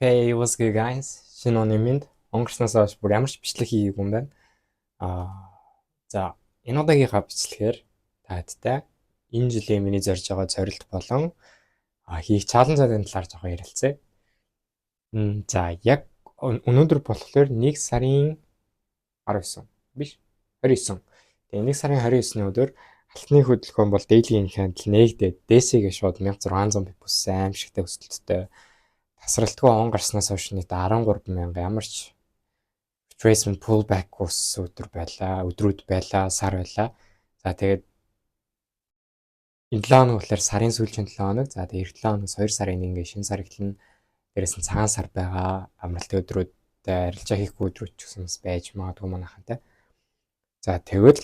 Hey, what's good guys? Шинэ оны минь өнгөрснөөс хойш бүр ямар ч бичлэг хийгээгүй юм байна. Аа за энэ удаагийнхаа бичлэгээр таадтай энэ жилийн миний зорж байгаа зорилт болон хийх чаленжуудын талаар жоохон ярилцъя. За яг өнөөдөр болохоор 1 сарын 19 биш 29. Тэгээ 1 сарын 29-ны өдөр алтны хөдөлгөөн бол Daily Income нээгдээд DC-гээ шууд 1600 бит бүссэн аимшигтай өсөлттэй. Тасралтгүй он гарснаас хойш нийт 13,000 ямар ч retracement pullback курс өдрүүд байлаа, сар байлаа. За тэгээд энэ 7 хоног болохоор сарын сүүлийн 7 хоног. За тэгээд 7 хоногс 2 сарын ингээ шинэ сар эхлэн дээрээс нь цагаан сар байгаа. Амралтын өдрүүдтэй арилжаа хийхгүй өдрүүд ч гэсэн байж магадгүй манайхантай. За тэгвэл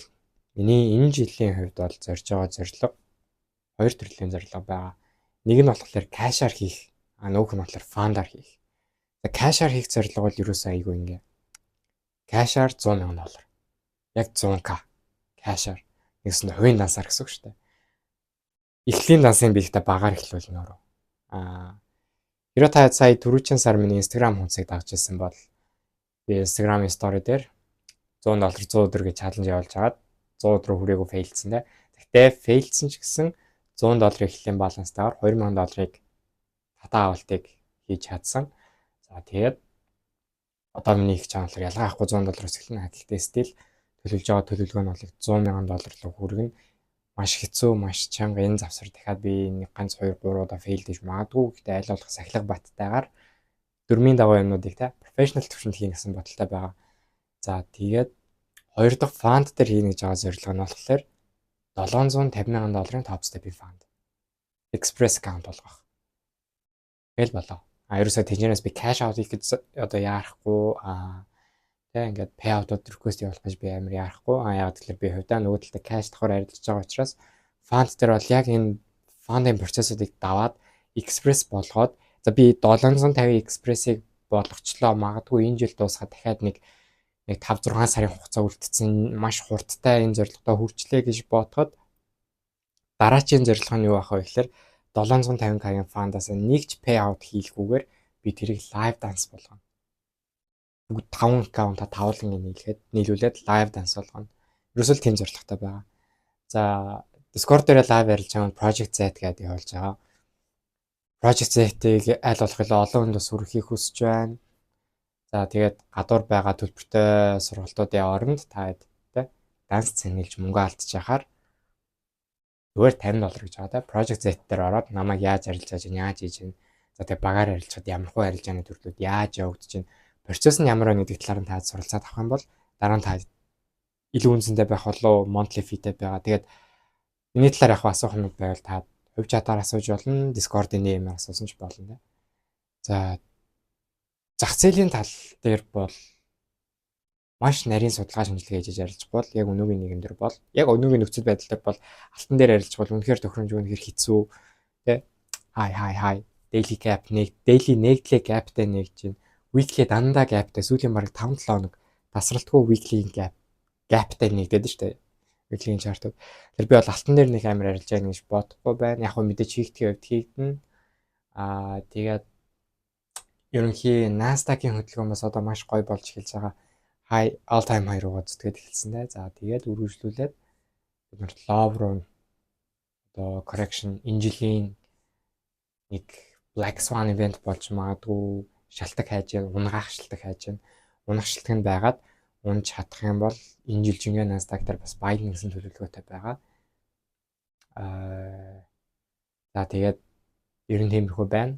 миний энэ жилийн хувьд бол зорж байгаа зорилго 2 төрлийн зорилго байгаа. Нэг нь болохоор кашаар хийх, нөгөөх нь болохоор фандаар хийх. За кашаар хийх зорилго бол ерөөсөө айгүй ингээ. Кашаар $100,000. Яг 100k кашаар. Нэгсэн хувийн дансаар гэсэн үг шүү дээ. Эхлэлийн дансыг би ихтэй багаар эхлүүлнэ өөрөө. Хэрэв та сая түрүүчийн сар миний Instagram хуудсыг дагж ирсэн бол би Instagram story дээр $100 100 өдөр гэж чаленж явуулж хагаад 100 өдрөө хүрээгүй фейлдсэн дээ. Гэхдээ фейлдсэн ч гэсэн $100 эхлэлийн баланстайгаар $2,000 татаа авалтыг хийж чадсан. За тэгээд одоо миний их чанал ялгаа авахгүй $100 эхэлнэ. Гэхдээ стил төлөвлөж байгаа төлөвлөгөө нь бол $100,000 руу хүргэн маш хэцүү, маш чанга энэ завсар дахиад би нэг ганц 2 3 удаа фейлдэж магадгүй. Гэхдээ аль болох сахилга баттайгаар дөрмийн дагуу юмнуудыг профешнл төвшөнд хийнэ гэсэн бодолтой байгаа. За тэгээд хоёр дахь фанд дээр хийнэ гэж байгаа зорилго нь болохоор $750,000 топ степийн фанд. Express account болгох. Тэгэл болоо. Ерөөсөө тэжнээс би cash out хийх гэж одоо яарахгүй тэг ингээд payout-ууд request явуулах гэж би амар яарахгүй. Яг тэгэхээр би хувьдаа нөгөө талд cash давхар арилжж байгаа учраас fund дээр бол яг энэ fund-ын процессыг даваад express болгоод за би 750 express-ыг болгочлоо. Магадгүй энэ жил дуусгаад дахиад нэг 5 6 сарын хугацаа үлдсэн маш хурдтай энэ зорилгодоо хүрчлээ гэж бодоход дараачийн зорилго нь юу байх вэ гэхээр 750k-ийн фандаас нэг ч payout хийлгүүгээр би тэрийг live dance болгоно. Бүгд 5 аккаунта тавлан нийлүүлээд live dance болгоно. Ерөөсөө тийм зорилготой байгаа. За Discord дээр live ярилж байгаа Project Z гэдэг явуулж байгаа. Project Z-ийг аль болох олон хүнд сүрхийг хүсэж байна. За тэгээд гадуур байгаа төлбөртэй сургалтуудын оронд та хэд данс цэнгэлж мөнгө алдчих яхаар зүгээр $50 гэж байгаа да. Project Z дээр ороод намайг яаж арилжааж чинь яаж хийж чинь. За тэгээ багаар арилжахад ямар хөө арилжааны төрлүүд яаж явагдаж чинь. Процесс нь ямар вэ гэдэг талаар нь та суралцаад авах юм бол дараа нь та илүү үнцэнтэй байх болоо monthly fee-тэй байгаа. Тэгээд миний талаар яг асуух юм байвал та хувь чатаар асууж болно. Discord-ийн нэмээр асуусан ч болно да. За зах зээлийн тал дээр бол маш нарийн судалгаа шинжилгээ хийж арилжих бол яг өнөөгийн нийгэм дээр бол яг өнөөгийн нөхцөл байдал дээр бол алтан дээр арилжих бол үнэхээр тохиромжгүй үнэхээр хэцүү тий хай daily gap нэгдлээ gapтай нэгж чинь weekly дандаа gapтай сүүлийн бараг 5-7 хоног тасралтгүй weekly gapтай нэгдээд шүү дээ weekly chart-ууд тэр би бол алтан дээр нэг амар арилж яах гэж бодохгүй байна яг хөө мэдээж хийгдэх хувьд хийгдэн тэгээд ерөнхий Nasdaq-ийн хөдөлгөөн бас одоо маш гоё болж эхэлж байгаа high all time high руугаа зүтгээд эхэлсэн дээ. За тэгээд үргэлжлүүлээд бид нар low руу одоо correction энэ жилийн нэг black swan event болж магадгүй шалтак хайж яа унгаах шалтак хайж байна. Унах шалтак нь байгаад унж чадах юм бол энэ жилжингээ Nasdaq дээр бас buying гэсэн төлөвлөгөөтэй байгаа. За тэгээд ер нь тиймэрхүү байна.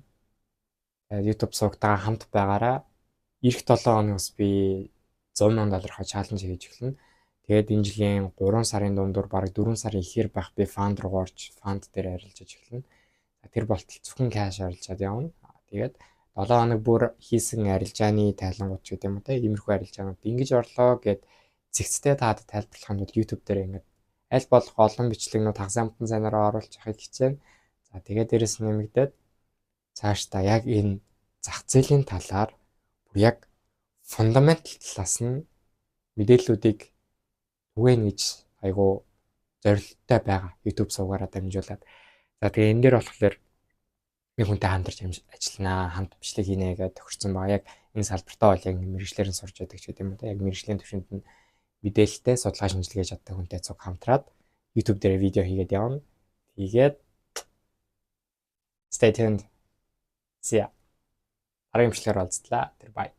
YouTube сувгтайгаа хамт байгаараа эх 7 хоногс би $100,000 чаленж хийж эхэлнэ. Тэгээд энэ жилийн 3 сарын дундуур бараг 4 сарын ихээр байх би фанд руу орж фанд дээр арилжаж эхэлнэ. Тэр болтол зөвхөн кэш арилжаад явна. Тэгээд 7 хоног бүр хийсэн арилжааны тайлангууд ч гэдэг юм уу те иймэрхүү арилжаанууд ингэж орлоо гэд зэгцтэй таад тайлбарлах нь бол YouTube дээр ингээд аль болох олон бичлэгнүүд хагас амтан сайнараа оруулж авахыг хичээнэ. За тэгээд дээрэс нэмэгдээд цаашдаа яг энэ зах зээлийн талаар бүр яг фундаментал талаас нь мэдээллүүдийг түгээнэ гэж айгу зорилттой байгаа YouTube сувгаараа дамжуулаад. За тэгээ энэ дээр болохоор би хүнтэй хамтарч ажилланаа, хамт бичлэг хийнэ гэж тохирсон байгаа. Яг энэ салбартаа бол яг мэрэгчлэр нь сурч байдаг ч гэдэг юм да. Яг мэрэгжлийн төвшөнд нь мэдээлэлтэй судалгаа шинжилгээ чаддаг хүнтэй цуг хамтраад YouTube дээр видео хийгээд явна. Тэгээд stay tuned. See ya. Дараагийн бичлэгээр уулзлаа. Тэр bye.